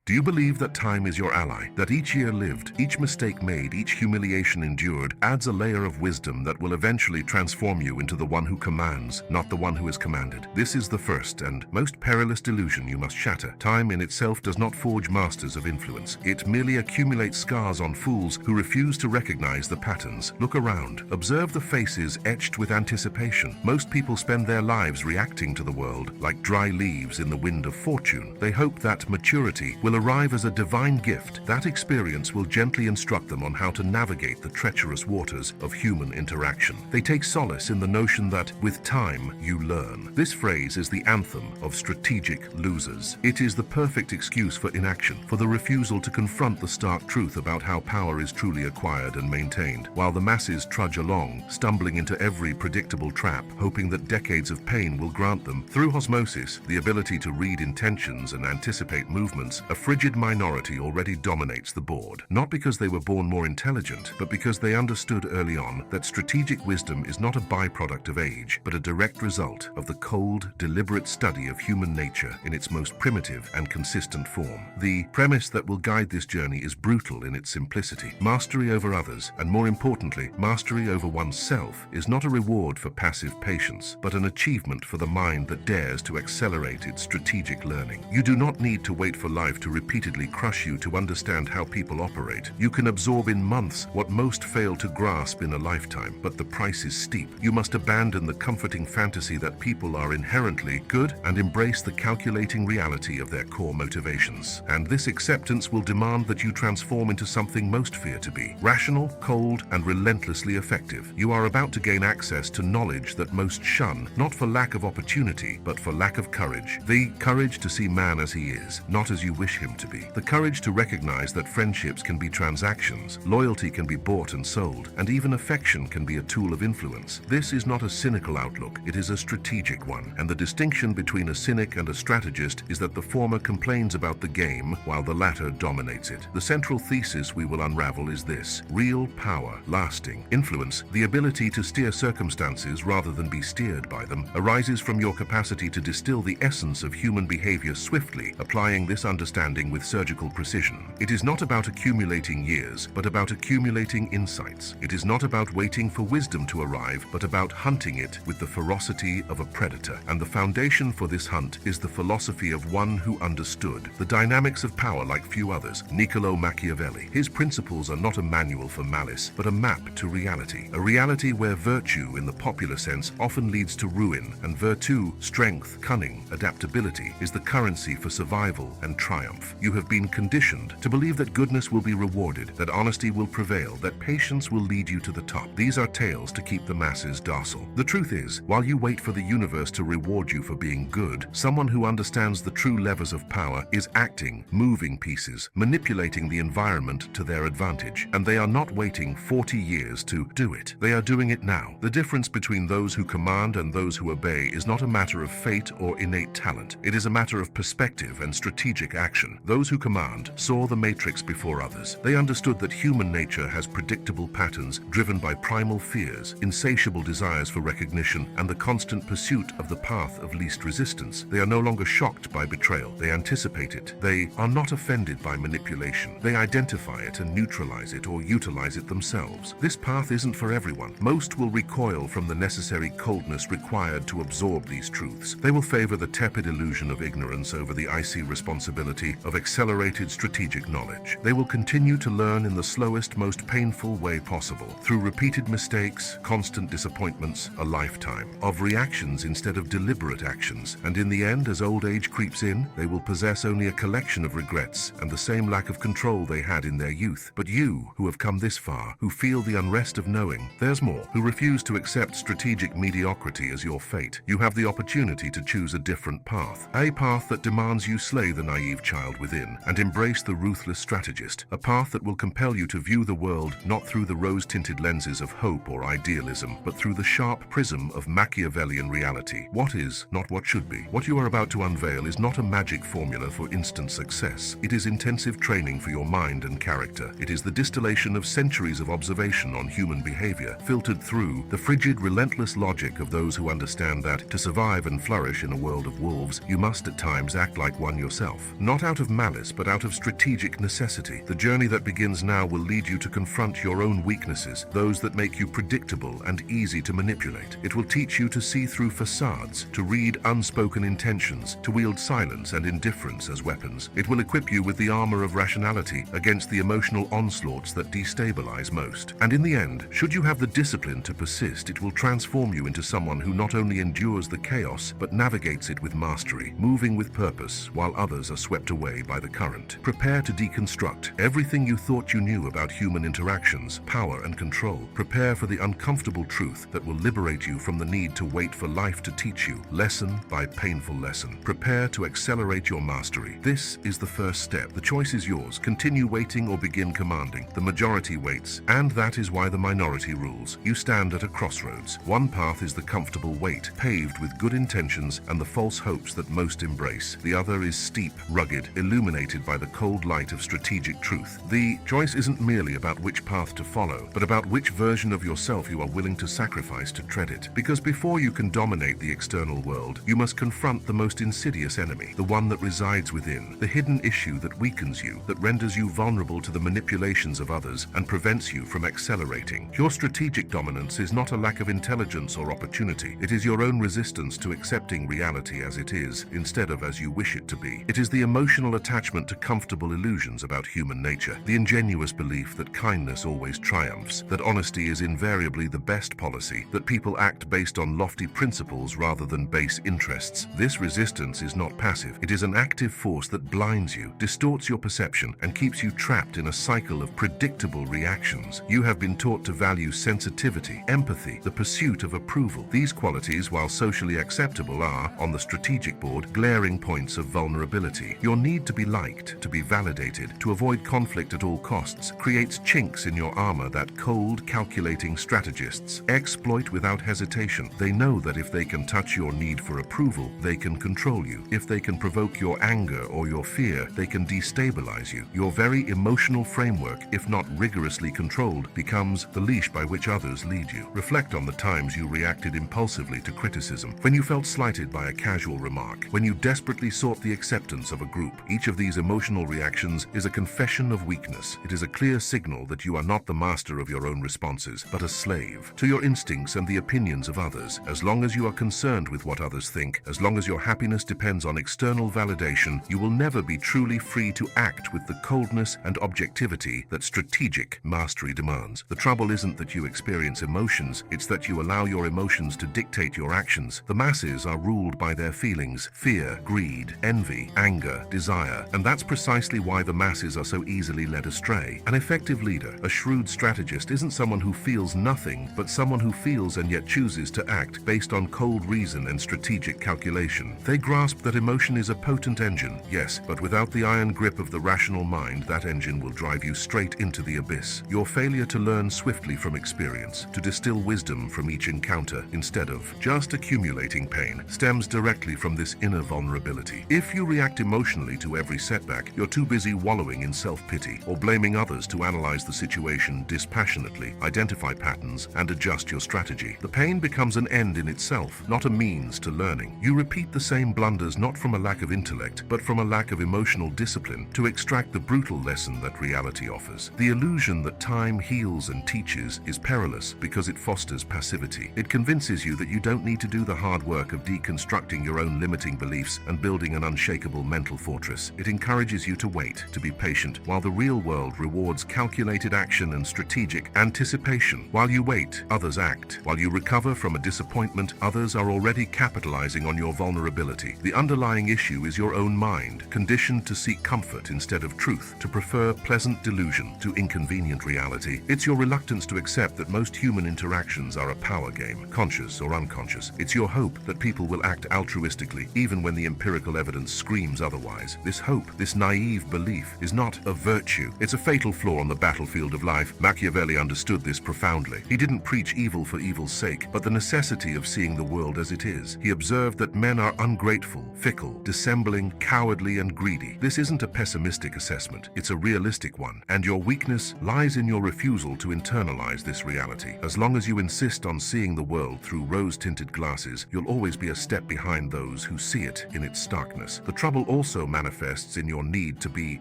Do you believe that time is your ally? That each year lived, each mistake made, each humiliation endured adds a layer of wisdom that will eventually transform you into the one who commands, not the one who is commanded? This is the first and most perilous delusion you must shatter. Time in itself does not forge masters of influence. It merely accumulates scars on fools who refuse to recognize the patterns. Look around. Observe the faces etched with anticipation. Most people spend their lives reacting to the world like dry leaves in the wind of fortune. They hope that maturity will arrive as a divine gift. That experience will gently instruct them on how to navigate the treacherous waters of human interaction. They take solace in the notion that, with time, you learn. This phrase is the anthem of strategic losers. It is the perfect excuse for inaction, for the refusal to confront the stark truth about how power is truly acquired and maintained, while the masses trudge along, stumbling into every predictable trap, hoping that decades of pain will grant them, through osmosis, the ability to read intentions and anticipate movements. A frigid minority already dominates the board, not because they were born more intelligent, but because they understood early on that strategic wisdom is not a byproduct of age, but a direct result of the cold, deliberate study of human nature in its most primitive and consistent form. The premise that will guide this journey is brutal in its simplicity. Mastery over others, and more importantly, mastery over oneself, is not a reward for passive patience, but an achievement for the mind that dares to accelerate its strategic learning. You do not need to wait for life to repeatedly crush you to understand how people operate. You can absorb in months what most fail to grasp in a lifetime, but the price is steep. You must abandon the comforting fantasy that people are inherently good and embrace the calculating reality of their core motivations. And this acceptance will demand that you transform into something most fear to be: rational, cold, and relentlessly effective. You are about to gain access to knowledge that most shun, not for lack of opportunity, but for lack of courage. The courage to see man as he is, not as you wish him to be. The courage to recognize that friendships can be transactions, loyalty can be bought and sold, and even affection can be a tool of influence. This is not a cynical outlook, it is a strategic one, and the distinction between a cynic and a strategist is that the former complains about the game while the latter dominates it. The central thesis we will unravel is this: real power, lasting influence, the ability to steer circumstances rather than be steered by them, arises from your capacity to distill the essence of human behavior swiftly, applying this understanding with surgical precision. It is not about accumulating years, but about accumulating insights. It is not about waiting for wisdom to arrive, but about hunting it with the ferocity of a predator. And the foundation for this hunt is the philosophy of one who understood the dynamics of power like few others, Niccolò Machiavelli. His principles are not a manual for malice, but a map to reality. A reality where virtue, in the popular sense, often leads to ruin, and virtu, strength, cunning, adaptability, is the currency for survival and triumph. You have been conditioned to believe that goodness will be rewarded, that honesty will prevail, that patience will lead you to the top. These are tales to keep the masses docile. The truth is, while you wait for the universe to reward you for being good, someone who understands the true levers of power is acting, moving pieces, manipulating the environment to their advantage. And they are not waiting 40 years to do it. They are doing it now. The difference between those who command and those who obey is not a matter of fate or innate talent. It is a matter of perspective and strategic action. Those who command saw the matrix before others. They understood that human nature has predictable patterns driven by primal fears, insatiable desires for recognition, and the constant pursuit of the path of least resistance. They are no longer shocked by betrayal. They anticipate it. They are not offended by manipulation. They identify it and neutralize it or utilize it themselves. This path isn't for everyone. Most will recoil from the necessary coldness required to absorb these truths. They will favor the tepid illusion of ignorance over the icy responsibility of accelerated strategic knowledge. They will continue to learn in the slowest, most painful way possible, through repeated mistakes, constant disappointments, a lifetime of reactions instead of deliberate actions. And in the end, as old age creeps in, they will possess only a collection of regrets and the same lack of control they had in their youth. But you, who have come this far, who feel the unrest of knowing, there's more, who refuse to accept strategic mediocrity as your fate, you have the opportunity to choose a different path. A path that demands you slay the naive child within and embrace the ruthless strategist. A path that will compel you to view the world not through the rose-tinted lenses of hope or idealism, but through the sharp prism of Machiavellian reality. What is, not what should be. What you are about to unveil is not a magic formula for instant success. It is intensive training for your mind and character. It is the distillation of centuries of observation on human behavior, filtered through the frigid, relentless logic of those who understand that, to survive and flourish in a world of wolves, you must at times act like one yourself. Not out out of malice, but out of strategic necessity. The journey that begins now will lead you to confront your own weaknesses, those that make you predictable and easy to manipulate. It will teach you to see through facades, to read unspoken intentions, to wield silence and indifference as weapons. It will equip you with the armor of rationality against the emotional onslaughts that destabilize most. And in the end, should you have the discipline to persist, it will transform you into someone who not only endures the chaos, but navigates it with mastery, moving with purpose while others are swept away by the current. Prepare to deconstruct everything you thought you knew about human interactions, power and control. Prepare for the uncomfortable truth that will liberate you from the need to wait for life to teach you, lesson by painful lesson. Prepare to accelerate your mastery. This is the first step. The choice is yours. Continue waiting or begin commanding. The majority waits, and that is why the minority rules. You stand at a crossroads. One path is the comfortable wait, paved with good intentions and the false hopes that most embrace. The other is steep, rugged, illuminated by the cold light of strategic truth. The choice isn't merely about which path to follow, but about which version of yourself you are willing to sacrifice to tread it. Because before you can dominate the external world, you must confront the most insidious enemy, the one that resides within, the hidden issue that weakens you, that renders you vulnerable to the manipulations of others and prevents you from accelerating. Your strategic dominance is not a lack of intelligence or opportunity. It is your own resistance to accepting reality as it is, instead of as you wish it to be. It is the emotional attachment to comfortable illusions about human nature, the ingenuous belief that kindness always triumphs, that honesty is invariably the best policy, that people act based on lofty principles rather than base interests. This resistance is not passive. It is an active force that blinds you, distorts your perception, and keeps you trapped in a cycle of predictable reactions. You have been taught to value sensitivity, empathy, the pursuit of approval. These qualities, while socially acceptable, are, on the strategic board, glaring points of vulnerability. Your need to be liked, to be validated, to avoid conflict at all costs, creates chinks in your armor that cold, calculating strategists exploit without hesitation. They know that if they can touch your need for approval, they can control you. If they can provoke your anger or your fear, they can destabilize you. Your very emotional framework, if not rigorously controlled, becomes the leash by which others lead you. Reflect on the times you reacted impulsively to criticism, when you felt slighted by a casual remark, when you desperately sought the acceptance of a group. Each of these emotional reactions is a confession of weakness. It is a clear signal that you are not the master of your own responses, but a slave to your instincts and the opinions of others. As long as you are concerned with what others think, as long as your happiness depends on external validation, you will never be truly free to act with the coldness and objectivity that strategic mastery demands. The trouble isn't that you experience emotions, it's that you allow your emotions to dictate your actions. The masses are ruled by their feelings: fear, greed, envy, anger, desire, and that's precisely why the masses are so easily led astray. An effective leader, a shrewd strategist, isn't someone who feels nothing, but someone who feels and yet chooses to act based on cold reason and strategic calculation. They grasp that emotion is a potent engine, yes, but without the iron grip of the rational mind, that engine will drive you straight into the abyss. Your failure to learn swiftly from experience, to distill wisdom from each encounter instead of just accumulating pain, stems directly from this inner vulnerability. If you react emotionally to every setback, you're too busy wallowing in self-pity or blaming others to analyze the situation dispassionately, identify patterns, and adjust your strategy. The pain becomes an end in itself, not a means to learning. You repeat the same blunders not from a lack of intellect, but from a lack of emotional discipline to extract the brutal lesson that reality offers. The illusion that time heals and teaches is perilous because it fosters passivity. It convinces you that you don't need to do the hard work of deconstructing your own limiting beliefs and building an unshakable mental fortress. It encourages you to wait, to be patient, while the real world rewards calculated action and strategic anticipation. While you wait, others act. While you recover from a disappointment, others are already capitalizing on your vulnerability. The underlying issue is your own mind, conditioned to seek comfort instead of truth, to prefer pleasant delusion to inconvenient reality. It's your reluctance to accept that most human interactions are a power game, conscious or unconscious. It's your hope that people will act altruistically, even when the empirical evidence screams otherwise. This hope, this naive belief, is not a virtue. It's a fatal flaw on the battlefield of life. Machiavelli understood this profoundly. He didn't preach evil for evil's sake, but the necessity of seeing the world as it is. He observed that men are ungrateful, fickle, dissembling, cowardly, and greedy. This isn't a pessimistic assessment. It's a realistic one, and your weakness lies in your refusal to internalize this reality. As long as you insist on seeing the world through rose-tinted glasses, you'll always be a step behind those who see it in its starkness. The trouble also manifests manifests in your need to be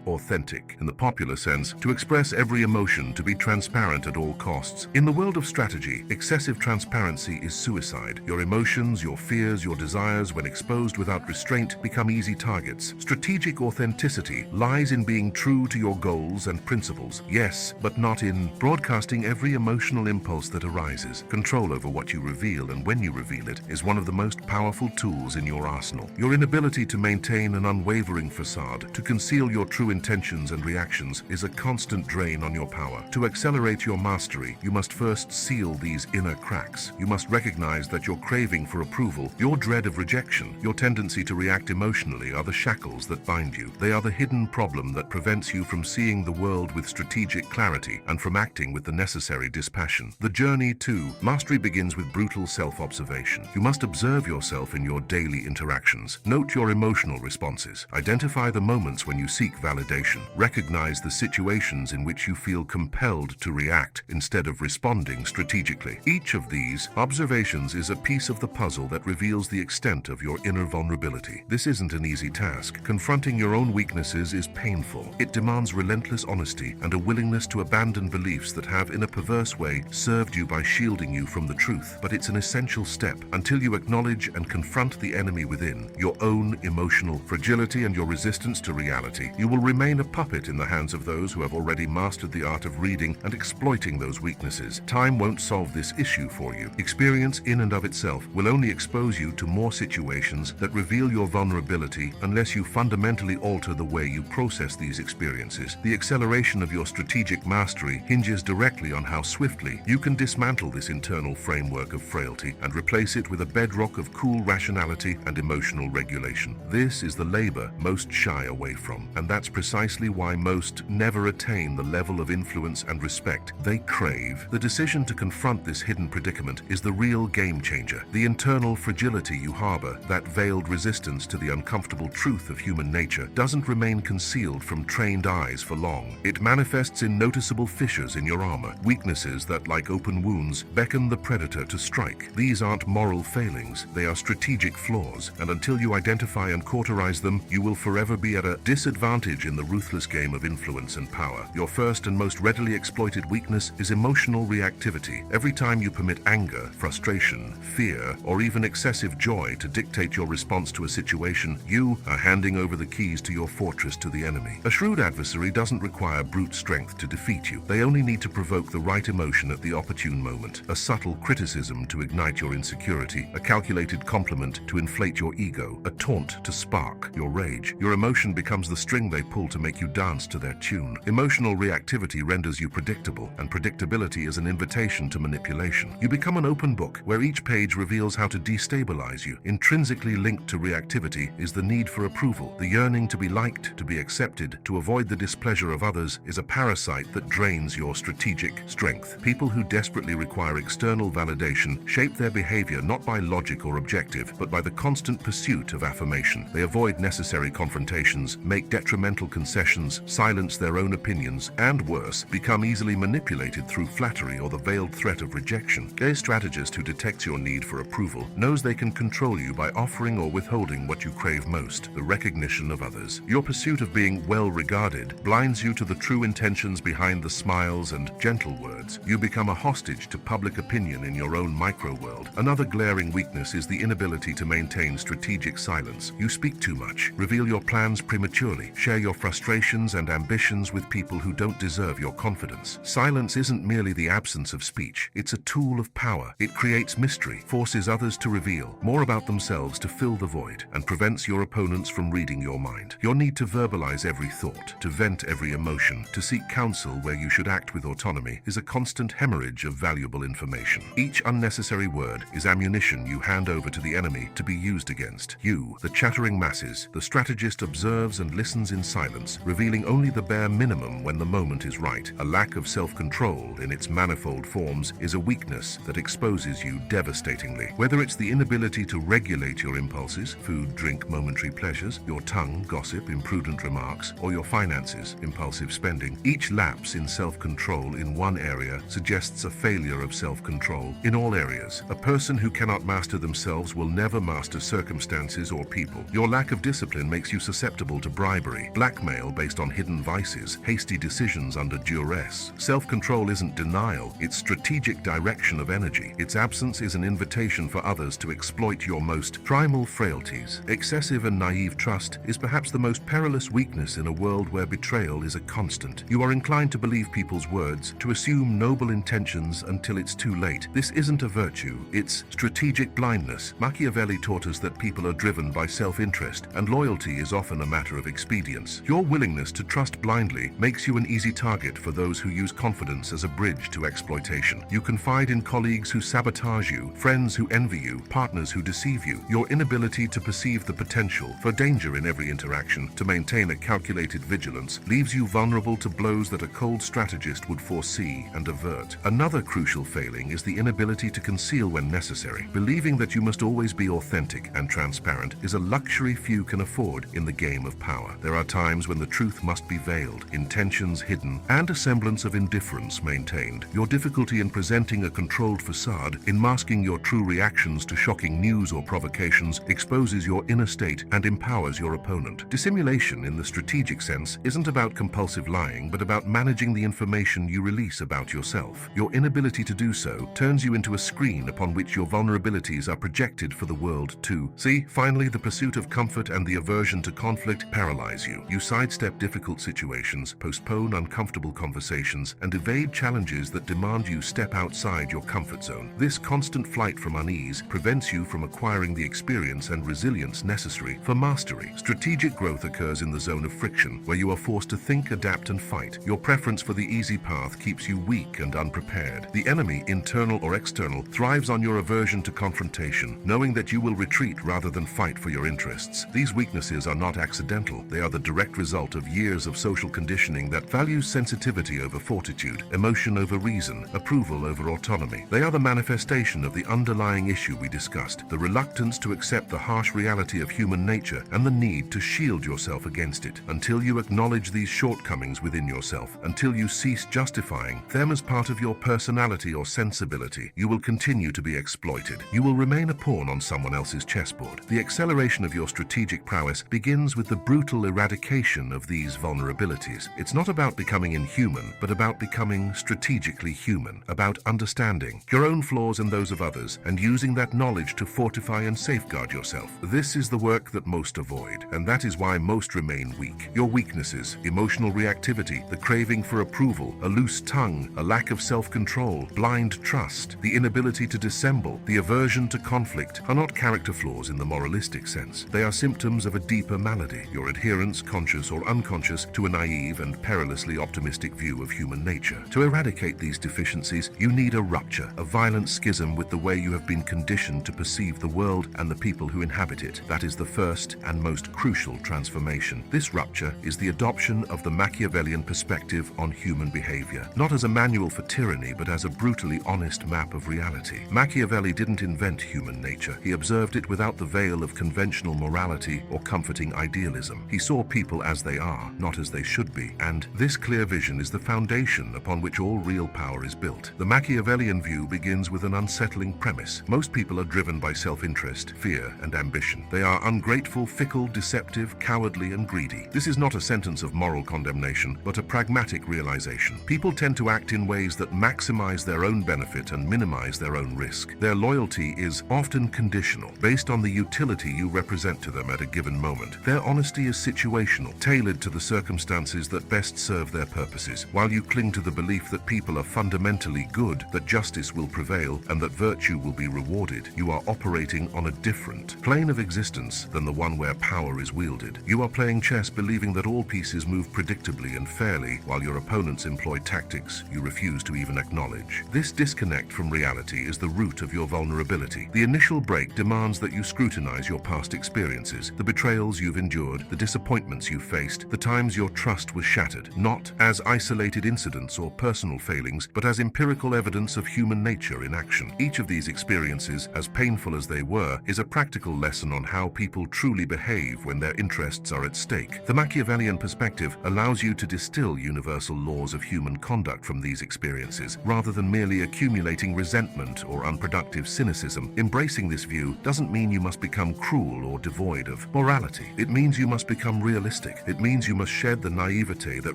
authentic. In the popular sense, to express every emotion, to be transparent at all costs. In the world of strategy, excessive transparency is suicide. Your emotions, your fears, your desires, when exposed without restraint, become easy targets. Strategic authenticity lies in being true to your goals and principles. Yes, but not in broadcasting every emotional impulse that arises. Control over what you reveal and when you reveal it is one of the most powerful tools in your arsenal. Your inability to maintain an unwavering facade, to conceal your true intentions and reactions, is a constant drain on your power. To accelerate your mastery, you must first seal these inner cracks. You must recognize that your craving for approval, your dread of rejection, your tendency to react emotionally are the shackles that bind you. They are the hidden problem that prevents you from seeing the world with strategic clarity and from acting with the necessary dispassion. The journey to mastery begins with brutal self-observation. You must observe yourself in your daily interactions. Note your emotional responses. Identify the moments when you seek validation. Recognize the situations in which you feel compelled to react instead of responding strategically. Each of these observations is a piece of the puzzle that reveals the extent of your inner vulnerability. This isn't an easy task. Confronting your own weaknesses is painful. It demands relentless honesty and a willingness to abandon beliefs that have, in a perverse way, served you by shielding you from the truth. But it's an essential step. Until you acknowledge and confront the enemy within, your own emotional fragility and your resistance to reality, you will remain a puppet in the hands of those who have already mastered the art of reading and exploiting those weaknesses. Time won't solve this issue for you. Experience in and of itself will only expose you to more situations that reveal your vulnerability unless you fundamentally alter the way you process these experiences. The acceleration of your strategic mastery hinges directly on how swiftly you can dismantle this internal framework of frailty and replace it with a bedrock of cool rationality and emotional regulation. This is the labor most shy away from, and that's precisely why most never attain the level of influence and respect they crave. The decision to confront this hidden predicament is the real game changer. The internal fragility you harbor, that veiled resistance to the uncomfortable truth of human nature, doesn't remain concealed from trained eyes for long. It manifests in noticeable fissures in your armor, weaknesses that, like open wounds, beckon the predator to strike. These aren't moral failings, they are strategic flaws, and until you identify and cauterize them, you will forever be at a disadvantage in the ruthless game of influence and power. Your first and most readily exploited weakness is emotional reactivity. Every time you permit anger, frustration, fear, or even excessive joy to dictate your response to a situation, you are handing over the keys to your fortress to the enemy. A shrewd adversary doesn't require brute strength to defeat you. They only need to provoke the right emotion at the opportune moment. A subtle criticism to ignite your insecurity, a calculated compliment to inflate your ego, a taunt to spark your rage. Your emotion becomes the string they pull to make you dance to their tune. Emotional reactivity renders you predictable, and predictability is an invitation to manipulation. You become an open book where each page reveals how to destabilize you. Intrinsically linked to reactivity is the need for approval. The yearning to be liked, to be accepted, to avoid the displeasure of others is a parasite that drains your strategic strength. People who desperately require external validation shape their behavior not by logic or objective, but by the constant pursuit of affirmation. They avoid necessary confrontations, make detrimental concessions, silence their own opinions, and worse, become easily manipulated through flattery or the veiled threat of rejection. A strategist who detects your need for approval knows they can control you by offering or withholding what you crave most, the recognition of others. Your pursuit of being well regarded blinds you to the true intentions behind the smiles and gentle words. You become a hostage to public opinion in your own micro-world. Another glaring weakness is the inability to maintain strategic silence. You speak too much, reveal your plans prematurely, share your frustrations and ambitions with people who don't deserve your confidence. Silence isn't merely the absence of speech, it's a tool of power. It creates mystery, forces others to reveal more about themselves to fill the void, and prevents your opponents from reading your mind. Your need to verbalize every thought, to vent every emotion, to seek counsel where you should act with autonomy is a constant hemorrhage of valuable information. Each unnecessary word is ammunition you hand over to the enemy to be used against you. The chattering masses, the strategist observes and listens in silence, revealing only the bare minimum when the moment is right. A lack of self-control in its manifold forms is a weakness that exposes you devastatingly. Whether it's the inability to regulate your impulses, food, drink, momentary pleasures, your tongue, gossip, imprudent remarks, or your finances, impulsive spending, each lapse in self-control in one area suggests a failure of self-control in all areas. A person who cannot master themselves will never master circumstances or people. Your lack of discipline makes you you susceptible to bribery, blackmail based on hidden vices, hasty decisions under duress. Self-control isn't denial, it's strategic direction of energy. Its absence is an invitation for others to exploit your most primal frailties. Excessive and naive trust is perhaps the most perilous weakness in a world where betrayal is a constant. You are inclined to believe people's words, to assume noble intentions until it's too late. This isn't a virtue, it's strategic blindness. Machiavelli taught us that people are driven by self-interest, and loyalty is often a matter of expedience. Your willingness to trust blindly makes you an easy target for those who use confidence as a bridge to exploitation. You confide in colleagues who sabotage you, friends who envy you, partners who deceive you. Your inability to perceive the potential for danger in every interaction, to maintain a calculated vigilance, leaves you vulnerable to blows that a cold strategist would foresee and avert. Another crucial failing is the inability to conceal when necessary. Believing that you must always be authentic and transparent is a luxury few can afford in the game of power. There are times when the truth must be veiled, intentions hidden, and a semblance of indifference maintained. Your difficulty in presenting a controlled facade, in masking your true reactions to shocking news or provocations, exposes your inner state and empowers your opponent. Dissimulation, in the strategic sense, isn't about compulsive lying, but about managing the information you release about yourself. Your inability to do so turns you into a screen upon which your vulnerabilities are projected for the world to see. Finally, the pursuit of comfort and the aversion to conflict paralyze you. You sidestep difficult situations, postpone uncomfortable conversations, and evade challenges that demand you step outside your comfort zone. This constant flight from unease prevents you from acquiring the experience and resilience necessary for mastery. Strategic growth occurs in the zone of friction, where you are forced to think, adapt, and fight. Your preference for the easy path keeps you weak and unprepared. The enemy, internal or external, thrives on your aversion to confrontation, knowing that you will retreat rather than fight for your interests. These weaknesses are not accidental. They are the direct result of years of social conditioning that values sensitivity over fortitude, emotion over reason, approval over autonomy. They are the manifestation of the underlying issue we discussed, the reluctance to accept the harsh reality of human nature and the need to shield yourself against it. Until you acknowledge these shortcomings within yourself, until you cease justifying them as part of your personality or sensibility, you will continue to be exploited. You will remain a pawn on someone else's chessboard. The acceleration of your strategic prowess begins with the brutal eradication of these vulnerabilities. It's not about becoming inhuman, but about becoming strategically human, about understanding your own flaws and those of others, and using that knowledge to fortify and safeguard yourself. This is the work that most avoid, and that is why most remain weak. Your weaknesses, emotional reactivity, the craving for approval, a loose tongue, a lack of self-control, blind trust, the inability to dissemble, the aversion to conflict, are not character flaws in the moralistic sense. They are symptoms of a deeper malady, your adherence, conscious or unconscious, to a naive and perilously optimistic view of human nature. To eradicate these deficiencies, you need a rupture, a violent schism with the way you have been conditioned to perceive the world and the people who inhabit it. That is the first and most crucial transformation. This rupture is the adoption of the Machiavellian perspective on human behavior, not as a manual for tyranny, but as a brutally honest map of reality. Machiavelli didn't invent human nature. He observed it without the veil of conventional morality or comforting idealism. He saw people as they are, not as they should be, and this clear vision is the foundation upon which all real power is built. The Machiavellian view begins with an unsettling premise. Most people are driven by self-interest, fear, and ambition. They are ungrateful, fickle, deceptive, cowardly, and greedy. This is not a sentence of moral condemnation, but a pragmatic realization. People tend to act in ways that maximize their own benefit and minimize their own risk. Their loyalty is often conditional, based on the utility you represent to them at a given moment. Their honesty is situational, tailored to the circumstances that best serve their purposes. While you cling to the belief that people are fundamentally good, that justice will prevail, and that virtue will be rewarded, you are operating on a different plane of existence than the one where power is wielded. You are playing chess believing that all pieces move predictably and fairly, while your opponents employ tactics you refuse to even acknowledge. This disconnect from reality is the root of your vulnerability. The initial break demands that you scrutinize your past experiences, the betrayals you've endured, the disappointments you've faced, the times your trust was shattered, not as isolated incidents or personal failings, but as empirical evidence of human nature in action. Each of these experiences, as painful as they were, is a practical lesson on how people truly behave when their interests are at stake. The Machiavellian perspective allows you to distill universal laws of human conduct from these experiences, rather than merely accumulating resentment or unproductive cynicism. Embracing this view doesn't mean you must become cruel or devoid of morality. reality. It means you must become realistic. It means you must shed the naivete that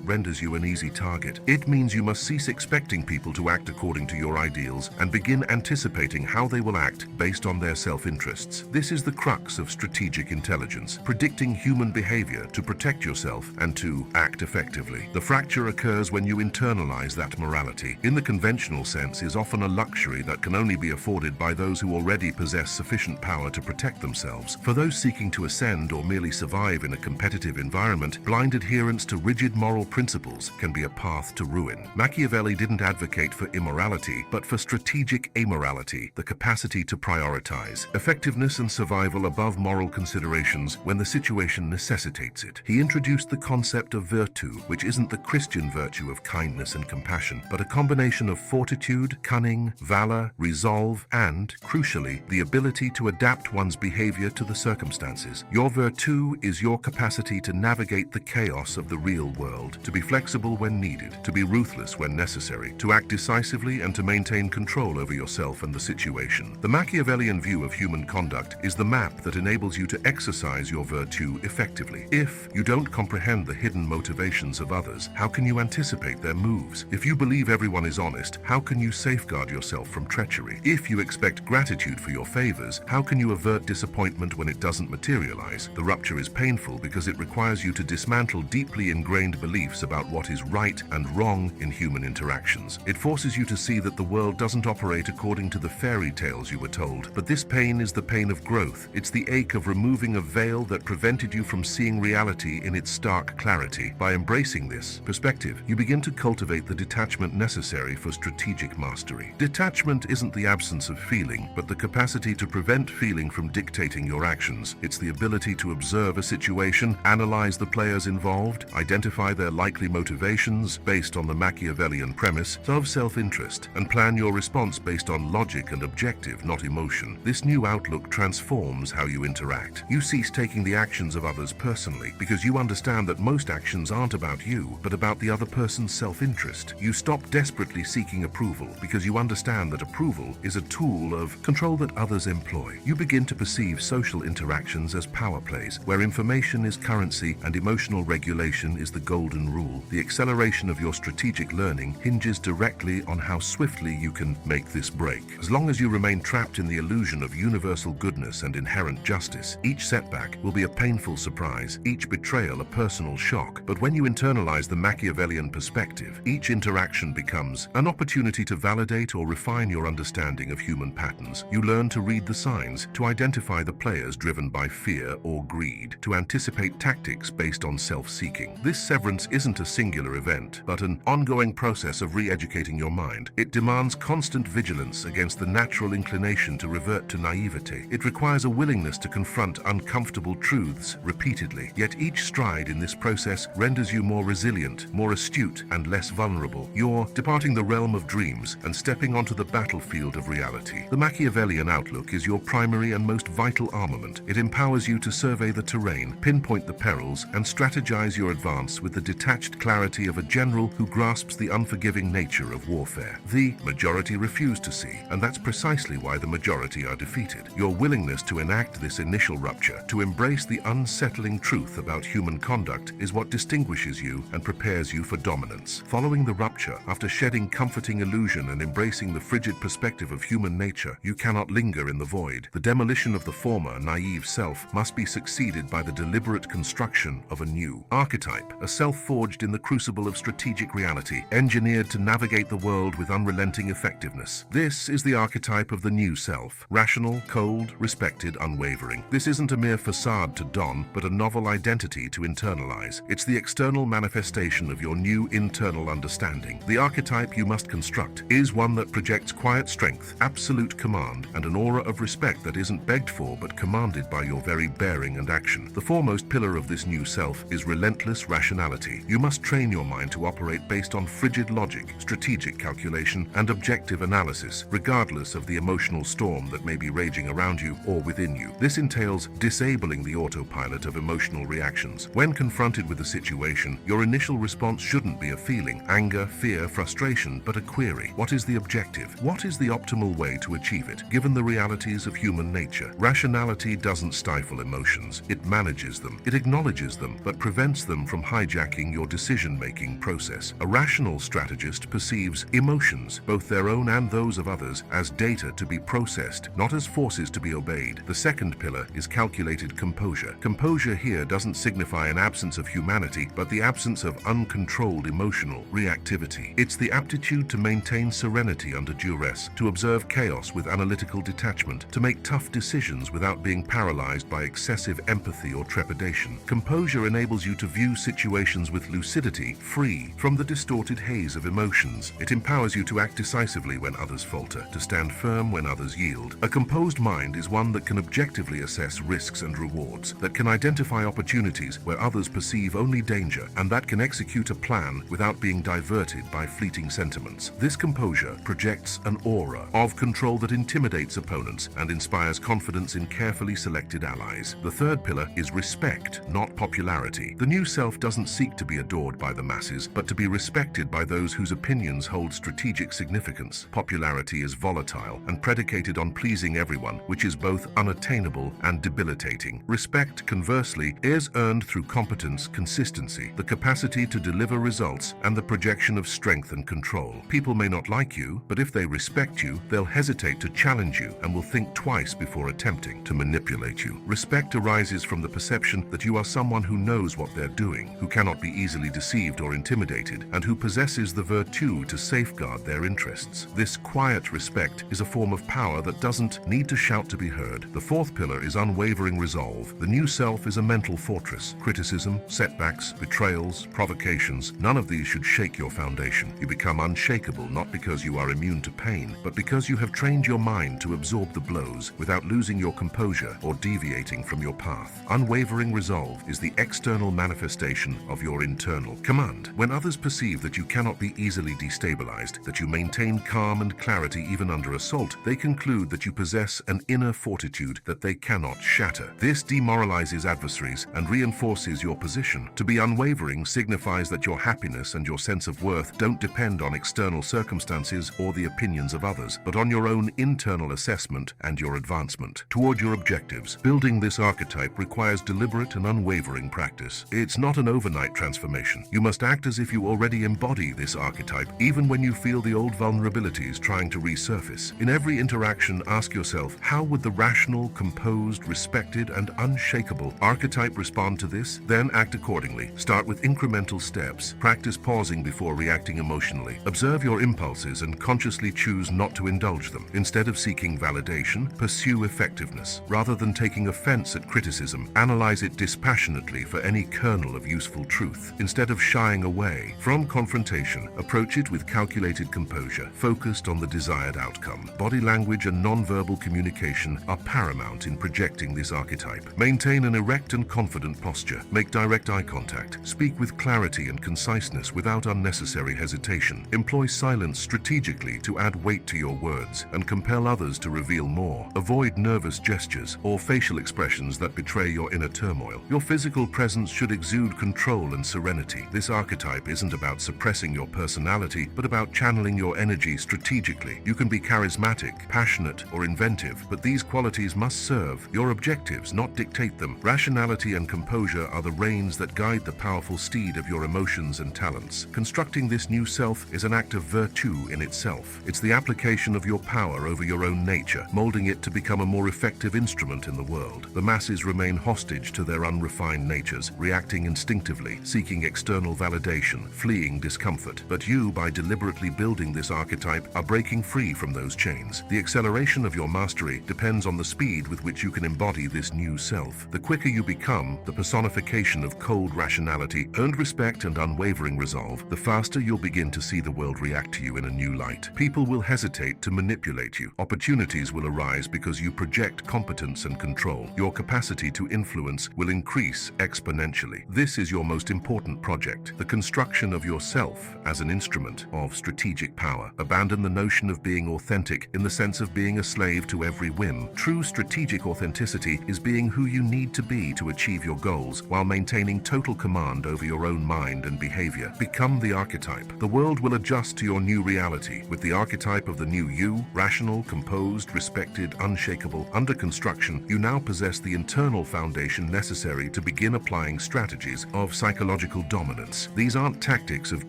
renders you an easy target. It means you must cease expecting people to act according to your ideals and begin anticipating how they will act based on their self-interests. This is the crux of strategic intelligence, predicting human behavior to protect yourself and to act effectively. The fracture occurs when you internalize that morality. In the conventional sense, is often a luxury that can only be afforded by those who already possess sufficient power to protect themselves. For those seeking to ascend or merely survive in a competitive environment, blind adherence to rigid moral principles can be a path to ruin. Machiavelli didn't advocate for immorality, but for strategic amorality, the capacity to prioritize effectiveness and survival above moral considerations when the situation necessitates it. He introduced the concept of virtue, which isn't the Christian virtue of kindness and compassion, but a combination of fortitude, cunning, valor, resolve, and, crucially, the ability to adapt one's behavior to the circumstances. Your virtue is your capacity to navigate the chaos of the real world, to be flexible when needed, to be ruthless when necessary, to act decisively and to maintain control over yourself and the situation. The Machiavellian view of human conduct is the map that enables you to exercise your virtue effectively. If you don't comprehend the hidden motivations of others, how can you anticipate their moves? If you believe everyone is honest, how can you safeguard yourself from treachery? If you expect gratitude for your favors, how can you avert disappointment when it doesn't materialize? The rupture is painful because it requires you to dismantle deeply ingrained beliefs about what is right and wrong in human interactions. It forces you to see that the world doesn't operate according to the fairy tales you were told. But this pain is the pain of growth. It's the ache of removing a veil that prevented you from seeing reality in its stark clarity. By embracing this perspective, you begin to cultivate the detachment necessary for strategic mastery. Detachment isn't the absence of feeling, but the capacity to prevent feeling from dictating your actions. It's the ability to observe a situation, analyze the players involved, identify their likely motivations based on the Machiavellian premise of self-interest, and plan your response based on logic and objective, not emotion. This new outlook transforms how you interact. You cease taking the actions of others personally because you understand that most actions aren't about you, but about the other person's self-interest. You stop desperately seeking approval because you understand that approval is a tool of control that others employ. You begin to perceive social interactions as power plays, where information is currency and emotional regulation is the golden rule. The acceleration of your strategic learning hinges directly on how swiftly you can make this break. As long as you remain trapped in the illusion of universal goodness and inherent justice, each setback will be a painful surprise, each betrayal a personal shock. But when you internalize the Machiavellian perspective, each interaction becomes an opportunity to validate or refine your understanding of human patterns. You learn to read the signs, to identify the players driven by fear or greed, to anticipate tactics based on self-seeking. This severance isn't a singular event, but an ongoing process of re-educating your mind. It demands constant vigilance against the natural inclination to revert to naivete. It requires a willingness to confront uncomfortable truths repeatedly. Yet each stride in this process renders you more resilient, more astute, and less vulnerable. You're departing the realm of dreams and stepping onto the battlefield of reality. The Machiavellian outlook is your primary and most vital armament. It empowers you to survey the terrain, pinpoint the perils, and strategize your advance with the detached clarity of a general who grasps the unforgiving nature of warfare. The majority refuse to see, and that's precisely why the majority are defeated. Your willingness to enact this initial rupture, to embrace the unsettling truth about human conduct, is what distinguishes you and prepares you for dominance. Following the rupture, after shedding comforting illusion and embracing the frigid perspective of human nature, you cannot linger in the void. The demolition of the former, naive self must be succeeded by the deliberate construction of a new archetype, a self forged in the crucible of strategic reality, engineered to navigate the world with unrelenting effectiveness. This is the archetype of the new self, rational, cold, respected, unwavering. This isn't a mere facade to don, but a novel identity to internalize. It's the external manifestation of your new internal understanding. The archetype you must construct is one that projects quiet strength, absolute command, and an aura of respect that isn't begged for but commanded by your very bearing and action. The foremost pillar of this new self is relentless rationality. You must train your mind to operate based on frigid logic, strategic calculation, and objective analysis, regardless of the emotional storm that may be raging around you or within you. This entails disabling the autopilot of emotional reactions. When confronted with a situation, your initial response shouldn't be a feeling, anger, fear, frustration, but a query. What is the objective? What is the optimal way to achieve it, given the realities of human nature? Rationality doesn't stifle emotions. emotions. It manages them. It acknowledges them, but prevents them from hijacking your decision-making process. A rational strategist perceives emotions, both their own and those of others, as data to be processed, not as forces to be obeyed. The second pillar is calculated composure. Composure here doesn't signify an absence of humanity, but the absence of uncontrolled emotional reactivity. It's the aptitude to maintain serenity under duress, to observe chaos with analytical detachment, to make tough decisions without being paralyzed by excessive empathy or trepidation. Composure enables you to view situations with lucidity, free from the distorted haze of emotions. It empowers you to act decisively when others falter, to stand firm when others yield. A composed mind is one that can objectively assess risks and rewards, that can identify opportunities where others perceive only danger, and that can execute a plan without being diverted by fleeting sentiments. This composure projects an aura of control that intimidates opponents and inspires confidence in carefully selected allies. The third pillar is respect, not popularity. The new self doesn't seek to be adored by the masses, but to be respected by those whose opinions hold strategic significance. Popularity is volatile and predicated on pleasing everyone, which is both unattainable and debilitating. Respect, conversely, is earned through competence, consistency, the capacity to deliver results, and the projection of strength and control. People may not like you, but if they respect you, they'll hesitate to challenge you and will think twice before attempting to manipulate you. Respect arises from the perception that you are someone who knows what they're doing, who cannot be easily deceived or intimidated, and who possesses the virtue to safeguard their interests. This quiet respect is a form of power that doesn't need to shout to be heard. The fourth pillar is unwavering resolve. The new self is a mental fortress. Criticism, setbacks, betrayals, provocations, none of these should shake your foundation. You become unshakable not because you are immune to pain, but because you have trained your mind to absorb the blows without losing your composure or deviating from your path. Unwavering resolve is the external manifestation of your internal command. When others perceive that you cannot be easily destabilized, that you maintain calm and clarity even under assault, they conclude that you possess an inner fortitude that they cannot shatter. This demoralizes adversaries and reinforces your position. To be unwavering signifies that your happiness and your sense of worth don't depend on external circumstances or the opinions of others, but on your own internal assessment and your advancement toward your objectives. Building this archetype requires deliberate and unwavering practice. It's not an overnight transformation. You must act as if you already embody this archetype, even when you feel the old vulnerabilities trying to resurface. In every interaction, ask yourself, how would the rational, composed, respected, and unshakable archetype respond to this? Then act accordingly. Start with incremental steps. Practice pausing before reacting emotionally. Observe your impulses and consciously choose not to indulge them. Instead of seeking validation, pursue effectiveness. Rather than taking offense at criticism, analyze it dispassionately for any kernel of useful truth. Instead of shying away from confrontation, approach it with calculated composure, focused on the desired outcome. Body language and non-verbal communication are paramount in projecting this archetype. Maintain an erect and confident posture. Make direct eye contact. Speak with clarity and conciseness without unnecessary hesitation. Employ silence strategically to add weight to your words and compel others to reveal more. Avoid nervous gestures or facial expressions that betray your inner turmoil. Your physical presence should exude control and serenity. This archetype isn't about suppressing your personality, but about channeling your energy strategically. You can be charismatic, passionate, or inventive, but these qualities must serve your objectives, not dictate them. Rationality and composure are the reins that guide the powerful steed of your emotions and talents. Constructing this new self is an act of virtue in itself. It's the application of your power over your own nature, molding it to become a more effective instrument in the world. The masses remain hostage to their unrefined natures, reacting instinctively, seeking external validation, fleeing discomfort. But you, by deliberately building this archetype, are breaking free from those chains. The acceleration of your mastery depends on the speed with which you can embody this new self. The quicker you become the personification of cold rationality, earned respect, and unwavering resolve, the faster you'll begin to see the world react to you in a new light. People will hesitate to manipulate you. Opportunities will arise because you project competence and control. Your capacity to influence will increase exponentially. This is your most important project, the construction of yourself as an instrument of strategic power. Abandon the notion of being authentic in the sense of being a slave to every whim. True strategic authenticity is being who you need to be to achieve your goals while maintaining total command over your own mind and behavior. Become the archetype. The world will adjust to your new reality. With the archetype of the new you, rational, composed, respected, unshakable, under construction, you now possess the internal internal foundation necessary to begin applying strategies of psychological dominance. These aren't tactics of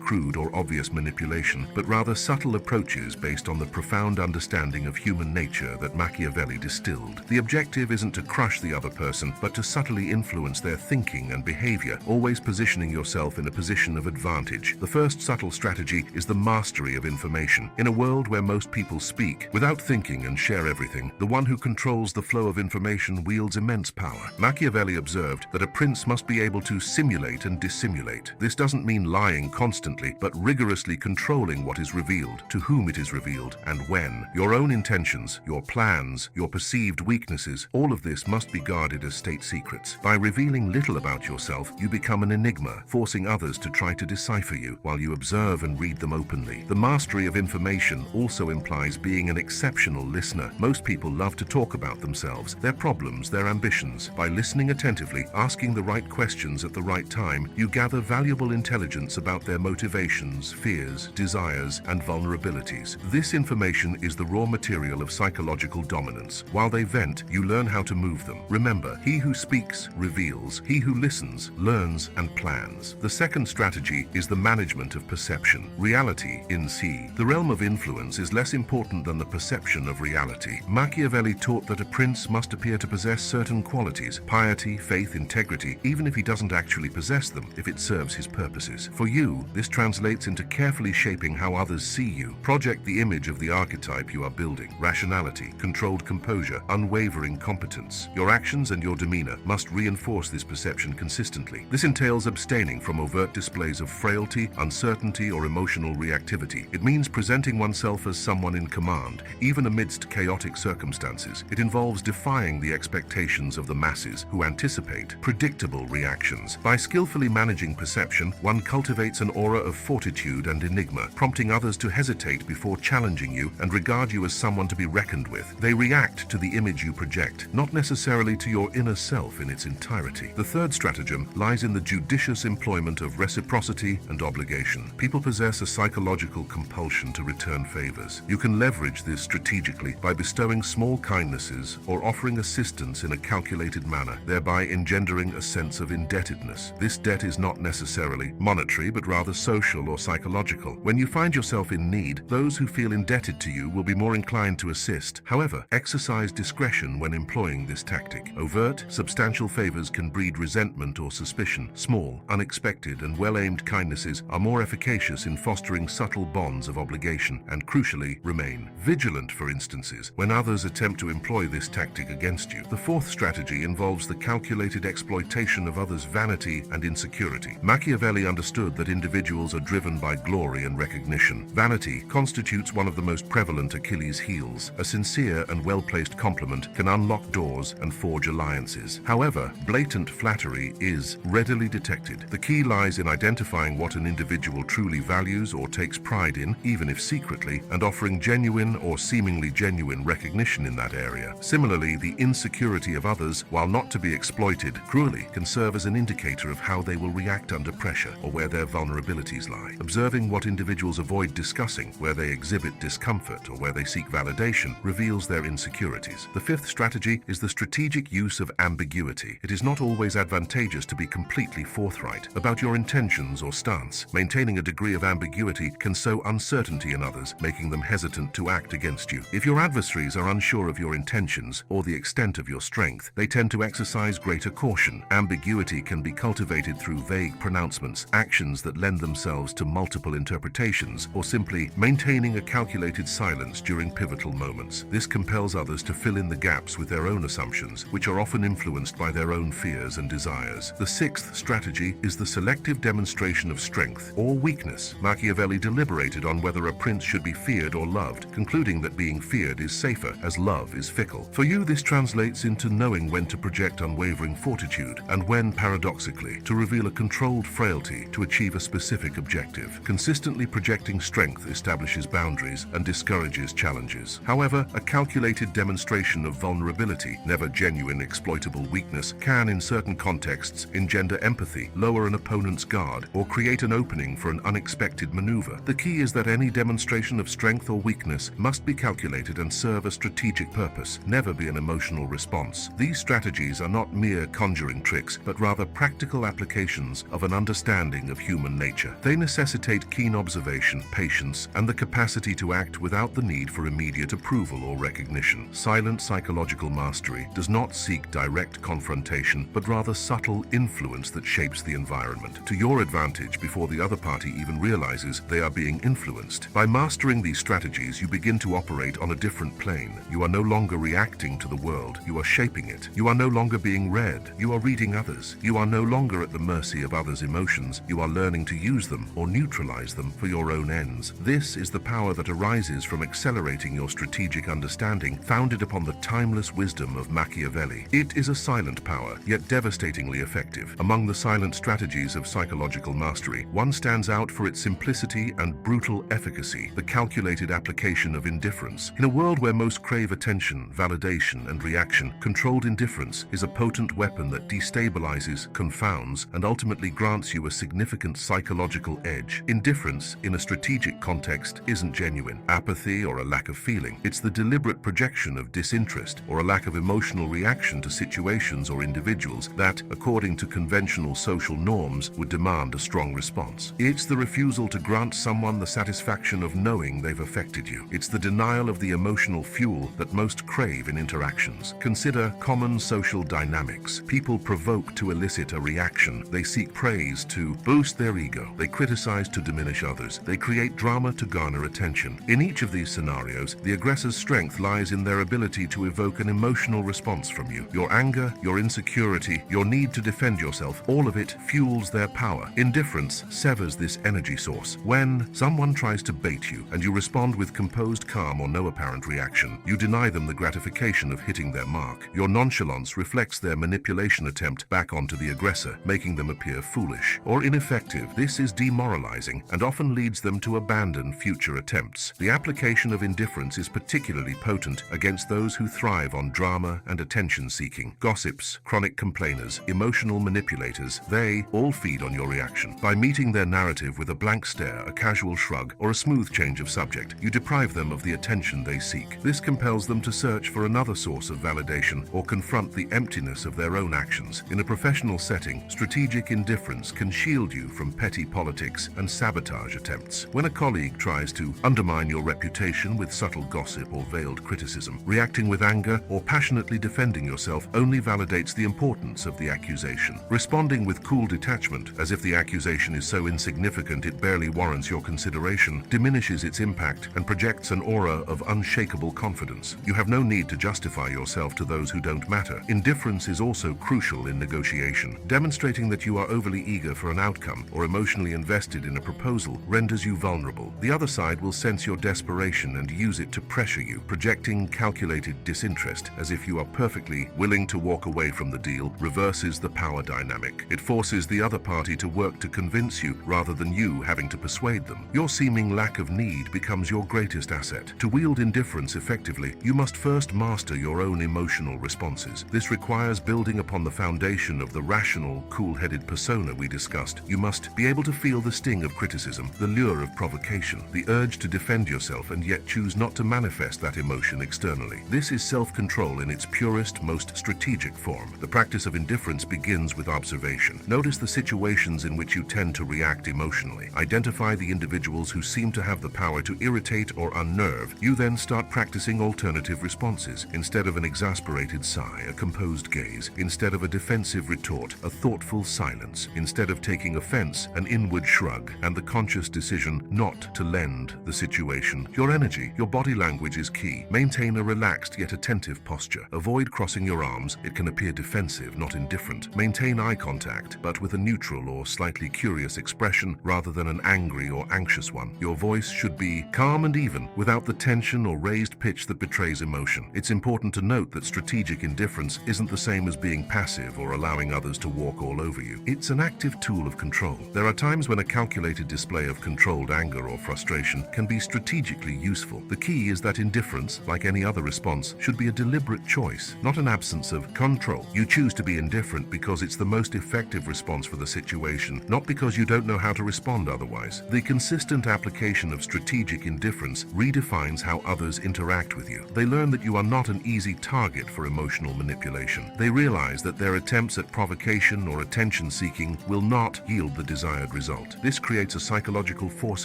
crude or obvious manipulation, but rather subtle approaches based on the profound understanding of human nature that Machiavelli distilled. The objective isn't to crush the other person, but to subtly influence their thinking and behavior, always positioning yourself in a position of advantage. The first subtle strategy is the mastery of information. In a world where most people speak without thinking and share everything, the one who controls the flow of information wields immense power. Machiavelli observed that a prince must be able to simulate and dissimulate. This doesn't mean lying constantly, but rigorously controlling what is revealed, to whom it is revealed, and when. Your own intentions, your plans, your perceived weaknesses, all of this must be guarded as state secrets. By revealing little about yourself, you become an enigma, forcing others to try to decipher you, while you observe and read them openly. The mastery of information also implies being an exceptional listener. Most people love to talk about themselves, their problems, their ambitions. By listening attentively, asking the right questions at the right time, you gather valuable intelligence about their motivations, fears, desires, and vulnerabilities. This information is the raw material of psychological dominance. While they vent, you learn how to move them. Remember, he who speaks reveals, he who listens learns and plans. The second strategy is the management of perception. Reality in C. The realm of influence is less important than the perception of reality. Machiavelli taught that a prince must appear to possess certain qualities: piety, faith, integrity, even if he doesn't actually possess them, if it serves his purposes. For you, this translates into carefully shaping how others see you. Project the image of the archetype you are building: rationality, controlled composure, unwavering competence. Your actions and your demeanor must reinforce this perception consistently. This entails abstaining from overt displays of frailty, uncertainty, or emotional reactivity. It means presenting oneself as someone in command, even amidst chaotic circumstances. It involves defying the expectations of the masses, who anticipate predictable reactions. By skillfully managing perception, one cultivates an aura of fortitude and enigma, prompting others to hesitate before challenging you and regard you as someone to be reckoned with. They react to the image you project, not necessarily to your inner self in its entirety. The third stratagem lies in the judicious employment of reciprocity and obligation. People possess a psychological compulsion to return favors. You can leverage this strategically by bestowing small kindnesses or offering assistance in a calculated manner, thereby engendering a sense of indebtedness. This debt is not necessarily monetary, but rather social or psychological. When you find yourself in need, those who feel indebted to you will be more inclined to assist. However, exercise discretion when employing this tactic. Overt, substantial favors can breed resentment or suspicion. Small, unexpected, and well-aimed kindnesses are more efficacious in fostering subtle bonds of obligation, and crucially, remain vigilant for instances when others attempt to employ this tactic against you. The fourth strategy involves the calculated exploitation of others' vanity and insecurity. Machiavelli understood that individuals are driven by glory and recognition. Vanity constitutes one of the most prevalent Achilles' heels. A sincere and well-placed compliment can unlock doors and forge alliances. However, blatant flattery is readily detected. The key lies in identifying what an individual truly values or takes pride in, even if secretly, and offering genuine or seemingly genuine recognition in that area. Similarly, the insecurity of others, while not to be exploited cruelly, can serve as an indicator of how they will react under pressure or where their vulnerabilities lie. Observing what individuals avoid discussing, where they exhibit discomfort or where they seek validation, reveals their insecurities. The fifth strategy is the strategic use of ambiguity. It is not always advantageous to be completely forthright about your intentions or stance. Maintaining a degree of ambiguity can sow uncertainty in others, making them hesitant to act against you. If your adversaries are unsure of your intentions or the extent of your strength, they tend to exercise greater caution. Ambiguity can be cultivated through vague pronouncements, actions that lend themselves to multiple interpretations, or simply maintaining a calculated silence during pivotal moments. This compels others to fill in the gaps with their own assumptions, which are often influenced by their own fears and desires. The sixth strategy is the selective demonstration of strength or weakness. Machiavelli deliberated on whether a prince should be feared or loved, concluding that being feared is safer, as love is fickle. For you, this translates into knowing when to project unwavering fortitude and when, paradoxically, to reveal a controlled frailty to achieve a specific objective. Consistently projecting strength establishes boundaries and discourages challenges. However, a calculated demonstration of vulnerability, never genuine exploitable weakness, can, in certain contexts, engender empathy, lower an opponent's guard, or create an opening for an unexpected maneuver. The key is that any demonstration of strength or weakness must be calculated and serve a strategic purpose, never be an emotional response. These strategies are not mere conjuring tricks, but rather practical applications of an understanding of human nature. They necessitate keen observation, patience, and the capacity to act without the need for immediate approval or recognition. Silent psychological mastery does not seek direct confrontation, but rather subtle influence that shapes the environment to your advantage before the other party even realizes they are being influenced. By mastering these strategies, you begin to operate on a different plane. You are no longer reacting to the world, you are shaping it. You are no longer being read, you are reading others. You are no longer at the mercy of others' emotions, you are learning to use them or neutralize them for your own ends. This is the power that arises from accelerating your strategic understanding, founded upon the timeless wisdom of Machiavelli. It is a silent power, yet devastatingly effective. Among the silent strategies of psychological mastery, one stands out for its simplicity and brutal efficacy: the calculated application of indifference. In a world where most crave attention, validation, and reaction, controlled indifference is a potent weapon that destabilizes, confounds, and ultimately grants you a significant psychological edge. Indifference, in a strategic context, isn't genuine apathy or a lack of feeling. It's the deliberate projection of disinterest or a lack of emotional reaction to situations or individuals that, according to conventional social norms, would demand a strong response. It's the refusal to grant someone the satisfaction of knowing they've affected you. It's the denial of the emotional fuel that most crave in interactions. Consider common social dynamics. People provoke to elicit a reaction. They seek praise to boost their ego. They criticize to diminish others. They create drama to garner attention. In each of these scenarios, the aggressor's strength lies in their ability to evoke an emotional response from you. Your anger, your insecurity, your need to defend yourself, all of it fuels their power. Indifference severs this energy source. When someone tries to bait you and you respond with composed calm or no apparent reaction, you deny them the gratification of hitting their mark. Your nonchalance reflects their manipulation attempt back onto the aggressor, making them appear foolish or ineffective. This is demoralizing and often leads them to abandon future attempts. The application of indifference is particularly potent against those who thrive on drama and attention-seeking. Gossips, chronic complainers, emotional manipulators, they all feed on your reaction. By meeting their narrative with a blank stare, a casual shrug, or a smooth change of subject, you deprive them of the attention they seek. This compels them to search for another source of validation or confront the emptiness of their own actions. In a professional setting, strategic indifference can shield you from petty politics and sabotage attempts. When a colleague tries to undermine your reputation with subtle gossip or veiled criticism, reacting with anger or passionately defending yourself only validates the importance of the accusation. Responding with cool detachment, as if the accusation is so insignificant it barely warrants your consideration, diminishes its impact and projects an aura of unshakable confidence. You have no need to justify yourself to those who don't matter. Indifference is also crucial in negotiation. Demonstrating that you are overly eager for an outcome or emotionally invested in a proposal renders you vulnerable. The other side will sense your desperation and use it to pressure you, projecting calculated disinterest, as if you are perfectly willing to walk away from the deal, reverses the power dynamic. It forces the other party to work to convince you rather than you having to persuade them. Your seeming lack of need becomes your greatest asset. To wield indifference effectively, you must first master your own emotional responses. This requires building upon the foundation of the rational, cool-headed persona we discussed. You must be able to feel the sting of criticism, the lure of provocation, the urge to defend yourself and yet choose not to manifest that emotion externally. This is self-control in its purest, most strategic form. The practice of indifference begins with observation. Notice the situations in which you tend to react emotionally. Identify the individuals who seem to have the power to irritate or unnerve. You then start practicing alternative responses. Instead of an exasperated sigh, a composed gaze. Instead of a defensive retort, a thoughtful silence. Instead of taking offense, an inward shrug, and the conscious decision not to lend the situation your energy. Your body language is key. Maintain a relaxed yet attentive posture. Avoid crossing your arms. It can appear defensive, not indifferent. Maintain eye contact, but with a neutral or slightly curious expression rather than an angry or anxious one. Your voice should be calm and even, without the tension or raised pitch that betrays emotion. It's important to note that strategic indifference isn't the same as being passive or allowing others to walk all over you. It's an active tool of control. There are times when a calculated display of controlled anger or frustration can be strategically useful. The key is that indifference, like any other response, should be a deliberate choice, not an absence of control. You choose to be indifferent because it's the most effective response for the situation, not because you don't know how to respond otherwise. The consistent application of strategic indifference redefines how others interact with you. They learn that you are not an easy target for emotional manipulation. They realize that their attempts at provocation or attention-seeking will not yield the desired result. This creates a psychological force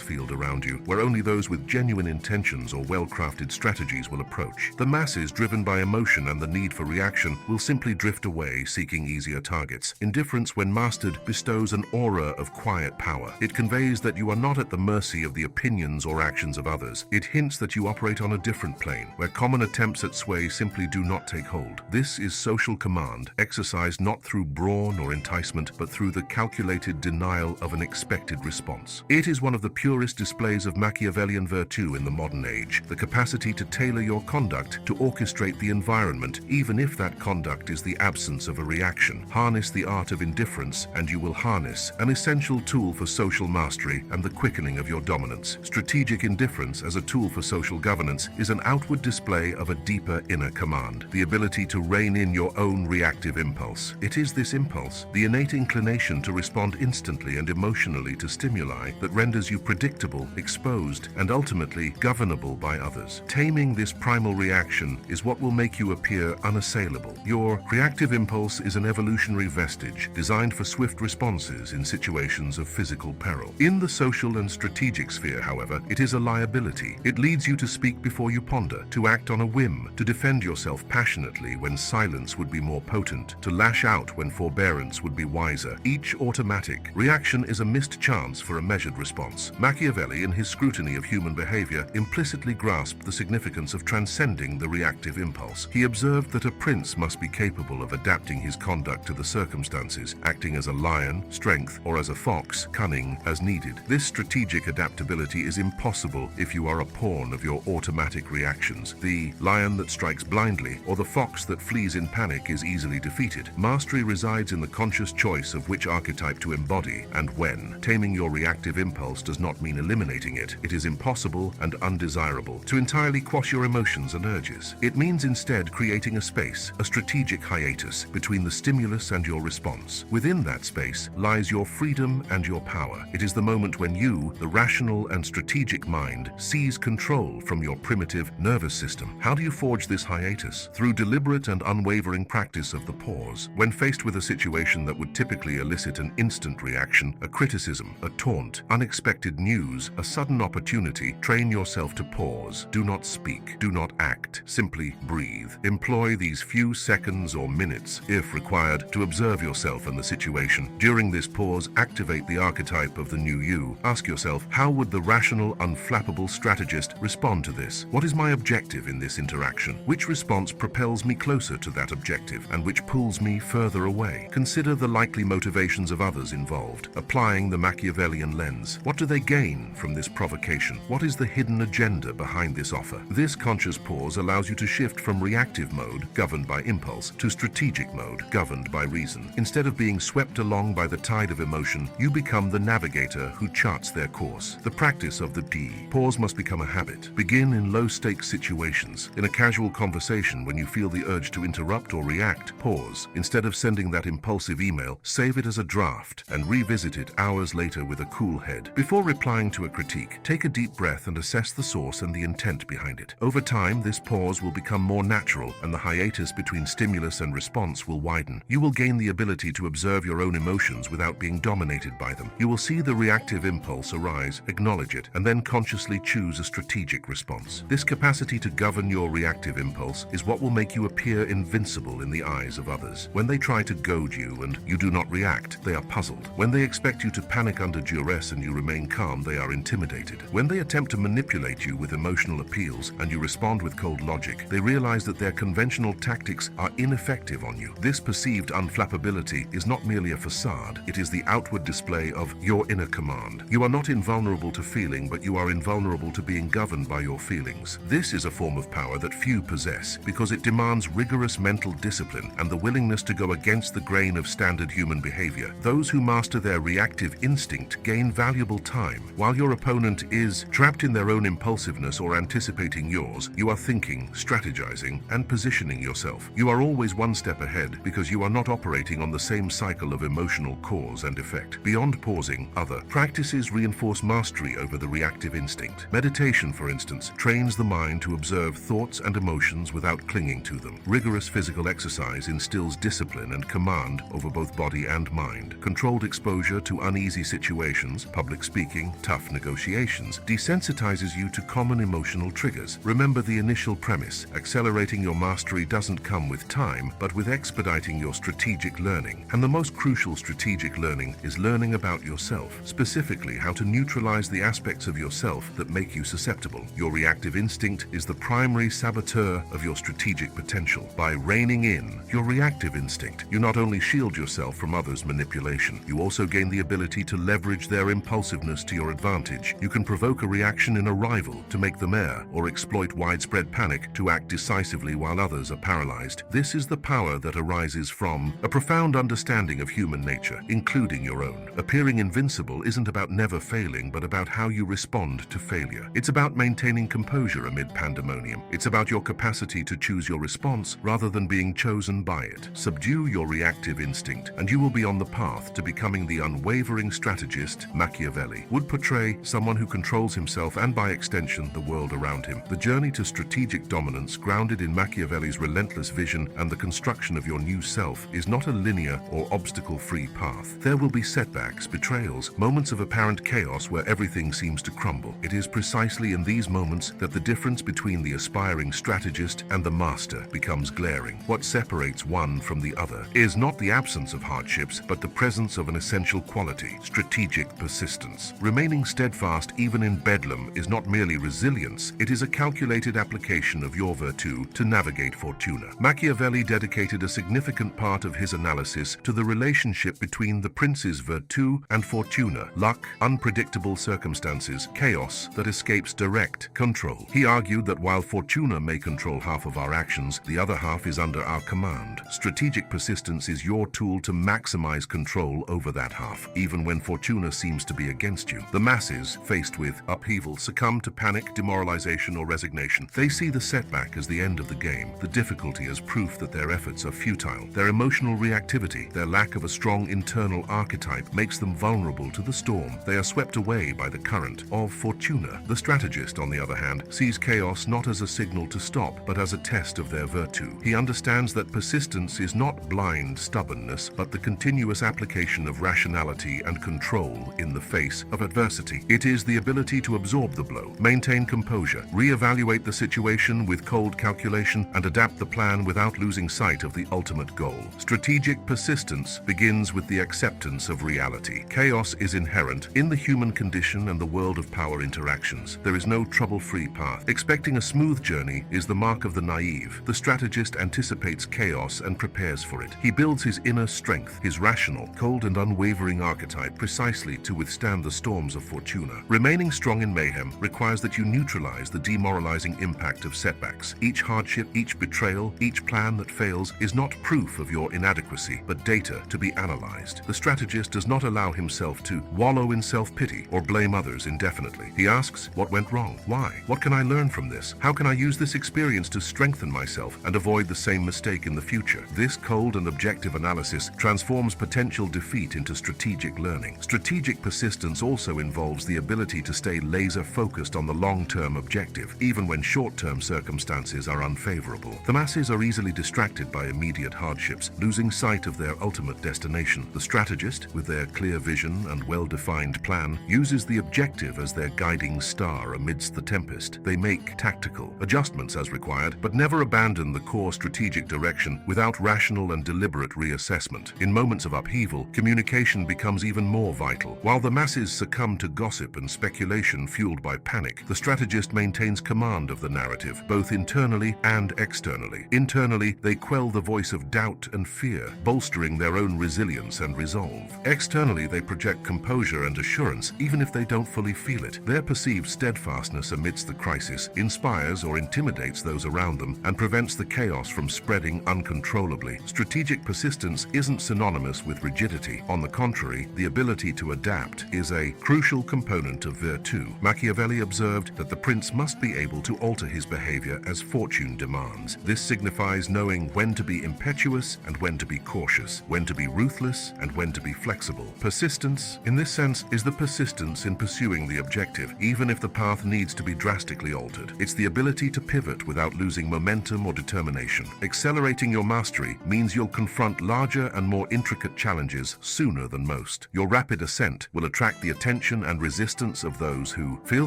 field around you, where only those with genuine intentions or well-crafted strategies will approach. The masses, driven by emotion and the need for reaction, will simply drift away, seeking easier targets. Indifference, when mastered, bestows an aura of quiet power. It conveys that you are not at the mercy of the opinions or actions of others. It hints that you operate on a different plane, where common attempts at sway simply do not take hold. This is social command, exercised not through brawn or enticement, but through the calculated denial of an expected response. It is one of the purest displays of Machiavellian virtue in the modern age, the capacity to tailor your conduct to orchestrate the environment, even if that conduct is the absence of a reaction. Harness the art of indifference, and you will harness an essential tool for social mastery and the quickening of your dominance. Strategic indifference as a tool for social governance is an outward display of a deeper inner command, the ability to rein in your own reactive impulse. It is this impulse, the innate inclination to respond instantly and emotionally to stimuli, that renders you predictable, exposed, and ultimately governable by others. Taming this primal reaction is what will make you appear unassailable. Your reactive impulse is an evolutionary vestige designed for swift responses in situations of physical peril. In the social and strategic sphere, however, it is a liability. It leads you to speak before you ponder, to act on a whim, to defend yourself passionately when silence would be more potent, to lash out when forbearance would be wiser. Each automatic reaction is a missed chance for a measured response. Machiavelli, in his scrutiny of human behavior, implicitly grasped the significance of transcending the reactive impulse. He observed that a prince must be capable of adapting his conduct to the circumstances, acting as a lion, strength, or as a fox, cunning, as needed. This strategic adaptability is impossible if you are a pawn of your automatic reactions. The lion that strikes blindly, or the fox that flees in panic, is easily defeated. Mastery resides in the conscious choice of which archetype to embody and when. Taming your reactive impulse does not mean eliminating it. It is impossible and undesirable to entirely quash your emotions and urges. It means instead creating a space, a strategic hiatus, between the stimulus and your response. Within that space lies your freedom and your power. It is the moment when you, the rational and strategic mind, seize control from your primitive nervous system. How do you forge this hiatus? Through deliberate and unwavering practice of the pause. When faced with a situation that would typically elicit an instant reaction, a criticism, a taunt, unexpected news, a sudden opportunity, train yourself to pause. Do not speak. Do not act. Simply breathe. Employ these few seconds or minutes, if required, to observe yourself and the situation. During this pause, activate the archetype of the new you. Ask yourself, how would the rational, unflappable strategist respond to this? What is my objective in this interaction? Which response propels me closer to that objective, and which pulls me further away? Consider the likely motivations of others involved, applying the Machiavellian lens. What do they gain from this provocation? What is the hidden agenda behind this offer? This conscious pause allows you to shift from reactive mode, governed by impulse, to strategic mode, governed by reason. Instead of being swept along by the tide of emotion, you become the navigator who charts their course. The practice of the pause must become a habit. Begin in low-stakes situations. In a casual conversation, when you feel the urge to interrupt or react, pause. Instead of sending that impulsive email, save it as a draft and revisit it hours later with a cool head. Before replying to a critique, take a deep breath and assess the source and the intent behind it. Over time, this pause will become more natural, and the hiatus between stimulus and response will widen. You will gain the ability to observe your own emotions without being dominated by them. You will see the reactive impulse arise, acknowledge it, and then consciously choose a strategic response. This capacity to govern your reactive impulse is what will make you appear invincible in the eyes of others. When they try to goad you and you do not react, they are puzzled. When they expect you to panic under duress and you remain calm, they are intimidated. When they attempt to manipulate you with emotional appeals and you respond with cold logic, they realize that their conventional tactics are ineffective on you. This perceived unflappability is not merely a facade, it is the outward display of your inner command. You are not invulnerable to feeling, but you are invulnerable to being governed by your feelings. This is a form of power that few possess, because it demands rigorous mental discipline and the willingness to go against the grain of standard human behavior. Those who master their reactive instinct gain valuable time. While your opponent is trapped in their own impulsiveness or anticipating yours, you are thinking, strategizing, and positioning yourself. You are always one step ahead because you are not operating on the same cycle of emotional cause and effect. Beyond pausing, other practices reinforce mastery over the reactive instinct. Meditation, for instance, trains the mind to observe thoughts and emotions without clinging to them. Rigorous physical exercise instills discipline and command over both body and mind. Controlled exposure to uneasy situations, public speaking, tough negotiations, desensitizes you to common emotional triggers. Remember the initial premise. Accelerating your mastery doesn't come with time, but with expediting your strategic learning. And the most crucial strategic learning is learning about yourself, specifically how to neutralize the aspects of yourself that make you susceptible. Your reactive instinct is the primary saboteur of your strategic potential. By reining in your reactive instinct, you not only shield yourself from others' manipulation, you also gain the ability to leverage their impulsiveness to your advantage. You can provoke a reaction in a rival to make them err, or exploit widespread panic to act decisively while others are paralyzed. This is the power that arises from a profound understanding of human nature, including your own. Appearing invincible isn't about never failing, but about how you respond to failure. It's about maintaining composure amid pandemonium. It's about your capacity to choose your response rather than being chosen by it. Subdue your reactive instinct, and you will be on the path to becoming the unwavering strategist Machiavelli would portray, someone who controls himself and by extension the world around him. The journey to strategic dominance, grounded in Machiavelli's relentless vision and the construction of your new self, is not a linear or obstacle-free path. There will be setbacks, betrayals, moments of apparent chaos where everything seems to crumble. It is precisely in these moments that the difference between the aspiring strategist and the master becomes glaring. What separates one from the other is not the absence of hardships, but the presence of an essential quality: strategic persistence. Remaining steadfast even in bedlam is not merely resilience, it is a calculated application of your virtue to navigate fortuna. Machiavelli dedicated a significant part of his analysis to the relationship between the prince's virtù and fortuna: luck, unpredictable circumstances, chaos that escapes direct control. He argued that while fortuna may control half of our actions, the other half is under our command. Strategic persistence is your tool to maximize control over that half, even when fortuna seems to be against you. The masses, faced with upheaval, succumb to panic, demoralization, or resignation. They see the setback as the end of the game, the difficulty as proof that their efforts are futile. Their emotional reactivity, their lack of a strong internal archetype, makes them vulnerable to the storm. They are swept away by the current of fortuna. The strategist, on the other hand, sees chaos not as a signal to stop, but as a test of their virtue. He understands that persistence is not blind stubbornness, but the continuous application of rationality and control in the face of adversity. It is the ability to absorb the blow, maintain composure, re-evaluate the situation with cold calculation, and adapt the plan without losing sight of the ultimate goal. Strategic persistence begins with the acceptance of reality. Chaos is inherent in the human condition and the world of power interactions. There is no trouble-free path. Expecting a smooth journey is the mark of the naive. The strategist anticipates chaos and prepares for it. He builds his inner strength, his rational, cold and unwavering archetype, precisely to withstand the storms of fortuna. Remaining strong in mayhem requires that you neutralize the demoralizing impact of setbacks. Each hardship, each betrayal, each plan that fails is not proof of your inadequacy, but data to be analyzed. The strategist does not allow himself to wallow in self-pity or blame others indefinitely. He asks, what went wrong? Why? What can I learn from this? How can I use this experience to strengthen myself and avoid the same mistake in the future? This cold and objective analysis transforms potential defeat into strategic learning. Strategic persistence also involves the ability to stay laser-focused on the long-term objective, even when short-term circumstances are unfavorable. The masses are easily distracted by immediate hardships, losing sight of their ultimate destination. The strategist, with their clear vision and well-defined plan, uses the objective as their guiding star amidst the tempest. They make tactical adjustments as required, but never abandon the core strategic direction without rational and deliberate reassessment. In moments of upheaval, communication becomes even more vital. While the masses succumb to gossip and speculation fueled by panic, the strategist maintains command of the narrative, both internally and externally. Internally, they quell the voice of doubt and fear, bolstering their own resilience and resolve. Externally, they project composure and assurance, even if they don't fully feel it. Their perceived steadfastness amidst the crisis inspires or intimidates those around them and prevents the chaos from spreading uncontrollably. Strategic persistence isn't synonymous with rigidity. On the contrary, the ability to adapt is a crucial component of virtù. Machiavelli observed that the prince must be able to alter his behavior as fortune demands. This signifies knowing when to be impetuous and when to be cautious, when to be ruthless and when to be flexible. Persistence, in this sense, is the persistence in pursuing the objective, even if the path needs to be drastically altered. It's the ability to pivot without losing momentum or determination determination. Accelerating your mastery means you'll confront larger and more intricate challenges sooner than most. Your rapid ascent will attract the attention and resistance of those who feel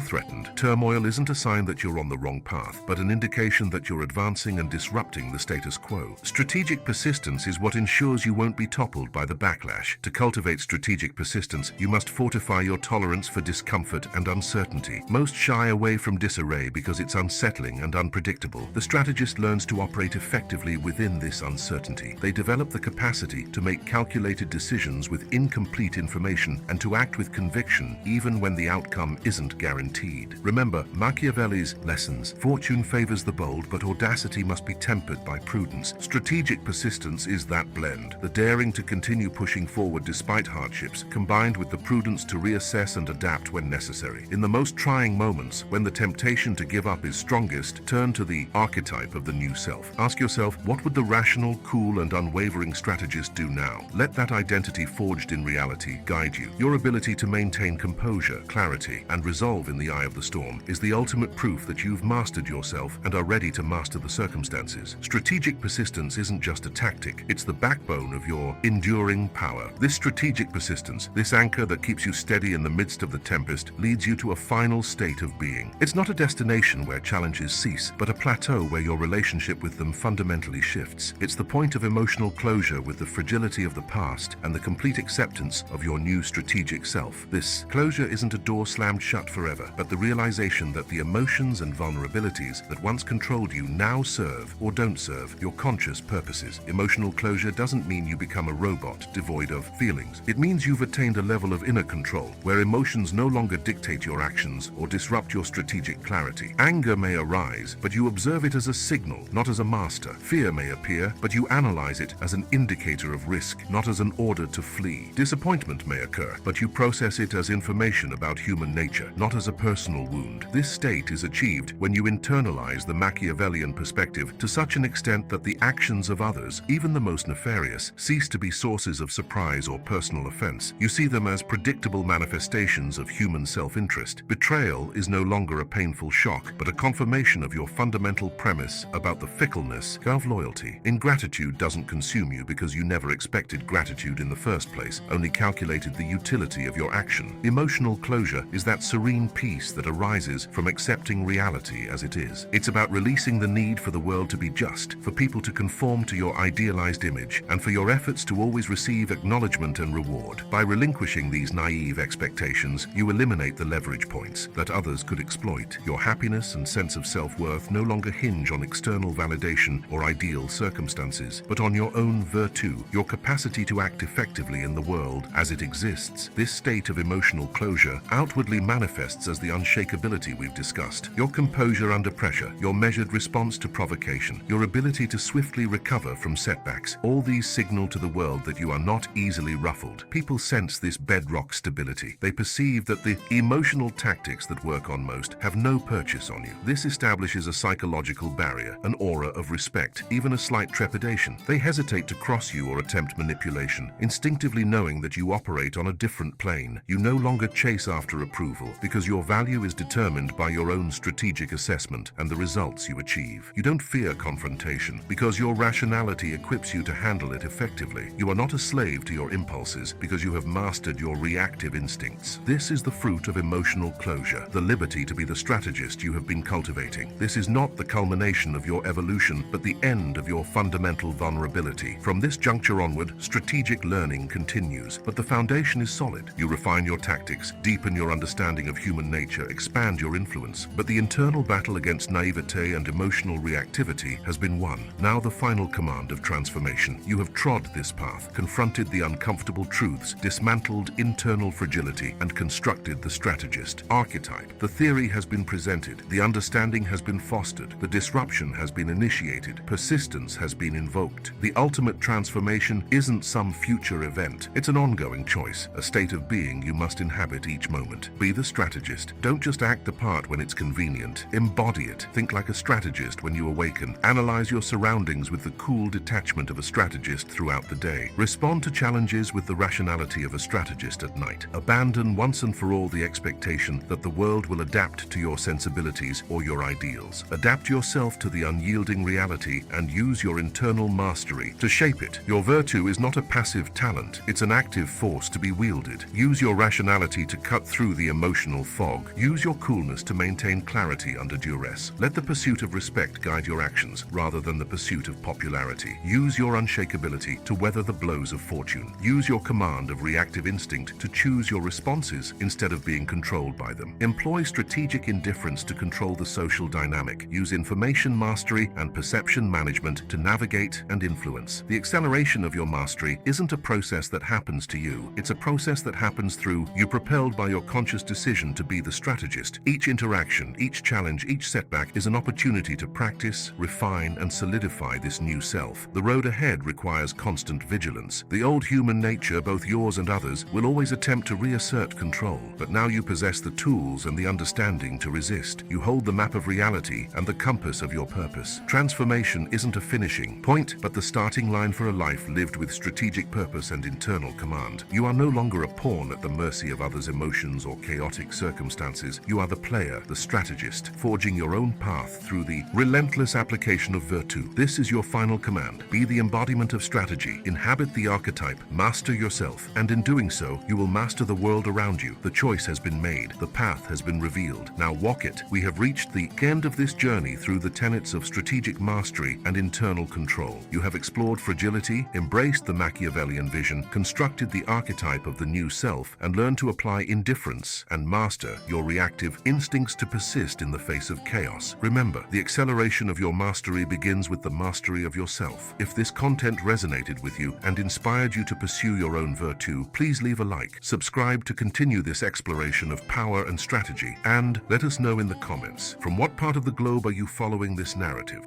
threatened. Turmoil isn't a sign that you're on the wrong path, but an indication that you're advancing and disrupting the status quo. Strategic persistence is what ensures you won't be toppled by the backlash. To cultivate strategic persistence, you must fortify your tolerance for discomfort and uncertainty. Most shy away from disarray because it's unsettling and unpredictable. The strategist learns to operate effectively within this uncertainty. They develop the capacity to make calculated decisions with incomplete information and to act with conviction even when the outcome isn't guaranteed. Remember Machiavelli's lessons. Fortune favors the bold, but audacity must be tempered by prudence. Strategic persistence is that blend. The daring to continue pushing forward despite hardships, combined with the prudence to reassess and adapt when necessary. In the most trying moments, when the temptation to give up is strongest, turn to the archetype of the new self. Ask yourself, what would the rational, cool, and unwavering strategist do now? Let that identity forged in reality guide you. Your ability to maintain composure, clarity, and resolve in the eye of the storm is the ultimate proof that you've mastered yourself and are ready to master the circumstances. Strategic persistence isn't just a tactic, it's the backbone of your enduring power. This strategic persistence, this anchor that keeps you steady in the midst of the tempest, leads you to a final state of being. It's not a destination where challenges cease, but a plateau where your relationship with them fundamentally shifts. It's the point of emotional closure with the fragility of the past and the complete acceptance of your new strategic self. This closure isn't a door slammed shut forever, but the realization that the emotions and vulnerabilities that once controlled you now serve or don't serve your conscious purposes. Emotional closure doesn't mean you become a robot devoid of feelings. It means you've attained a level of inner control where emotions no longer dictate your actions or disrupt your strategic clarity. Anger may arise, but you observe it as a signal, not as a master. Fear may appear, but you analyze it as an indicator of risk, not as an order to flee. Disappointment may occur, but you process it as information about human nature, not as a personal wound. This state is achieved when you internalize the Machiavellian perspective to such an extent that the actions of others, even the most nefarious, cease to be sources of surprise or personal offense. You see them as predictable manifestations of human self-interest. Betrayal is no longer a painful shock, but a confirmation of your fundamental premise about the fickleness of loyalty. Ingratitude doesn't consume you because you never expected gratitude in the first place, only calculated the utility of your action. Emotional closure is that serene peace that arises from accepting reality as it is. It's about releasing the need for the world to be just, for people to conform to your idealized image, and for your efforts to always receive acknowledgement and reward. By relinquishing these naive expectations, you eliminate the leverage points that others could exploit. Your happiness and sense of self-worth no longer hinge on external validation or ideal circumstances, but on your own virtue, your capacity to act effectively in the world as it exists. This state of emotional closure outwardly manifests as the unshakability we've discussed. Your composure under pressure, your measured response to provocation, your ability to swiftly recover from setbacks, all these signal to the world that you are not easily ruffled. People sense this bedrock stability. They perceive that the emotional tactics that work on most have no purchase on you. This establishes a psychological barrier, an aura of respect, even a slight trepidation. They hesitate to cross you or attempt manipulation, instinctively knowing that you operate on a different plane. You no longer chase after approval because your value is determined by your own strategic assessment and the results you achieve. You don't fear confrontation because your rationality equips you to handle it effectively. You are not a slave to your impulses because you have mastered your reactive instincts. This is the fruit of emotional closure, the liberty to be the strategist you have been cultivating. This is not the culmination of your evolution, but the end of your fundamental vulnerability. From this juncture onward, strategic learning continues, but the foundation is solid. You refine your tactics, deepen your understanding of human nature, expand your influence, but the internal battle against naivete and emotional reactivity has been won. Now the final command of transformation. You have trod this path, confronted the uncomfortable truths, dismantled internal fragility, and constructed the strategist archetype. The theory has been presented, the understanding has been fostered, the disruption has been initiated, persistence has been invoked. The ultimate transformation isn't some future event. It's an ongoing choice, a state of being you must inhabit each moment. Be the strategist. Don't just act the part when it's convenient. Embody it. Think like a strategist when you awaken. Analyze your surroundings with the cool detachment of a strategist throughout the day. Respond to challenges with the rationality of a strategist at night. Abandon once and for all the expectation that the world will adapt to your sensibilities or your ideals. Adapt yourself to the unyielding wielding reality and use your internal mastery to shape it. Your virtue is not a passive talent, it's an active force to be wielded. Use your rationality to cut through the emotional fog. Use your coolness to maintain clarity under duress. Let the pursuit of respect guide your actions rather than the pursuit of popularity. Use your unshakability to weather the blows of fortune. Use your command of reactive instinct to choose your responses instead of being controlled by them. Employ strategic indifference to control the social dynamic. Use information mastery and perception management to navigate and influence. The acceleration of your mastery isn't a process that happens to you. It's a process that happens through you, propelled by your conscious decision to be the strategist. Each interaction, each challenge, each setback is an opportunity to practice, refine, and solidify this new self. The road ahead requires constant vigilance. The old human nature, both yours and others, will always attempt to reassert control. But now you possess the tools and the understanding to resist. You hold the map of reality and the compass of your purpose. Transformation isn't a finishing point, but the starting line for a life lived with strategic purpose and internal command. You are no longer a pawn at the mercy of others' emotions or chaotic circumstances. You are the player, the strategist, forging your own path through the relentless application of virtue. This is your final command. Be the embodiment of strategy. Inhabit the archetype. Master yourself. And in doing so, you will master the world around you. The choice has been made. The path has been revealed. Now walk it. We have reached the end of this journey through the tenets of strategic mastery and internal control. You have explored fragility, embraced the Machiavellian vision, constructed the archetype of the new self, and learned to apply indifference and master your reactive instincts to persist in the face of chaos. Remember, the acceleration of your mastery begins with the mastery of yourself. If this content resonated with you and inspired you to pursue your own virtue, please leave a like, subscribe to continue this exploration of power and strategy, and let us know in the comments, from what part of the globe are you following this narrative?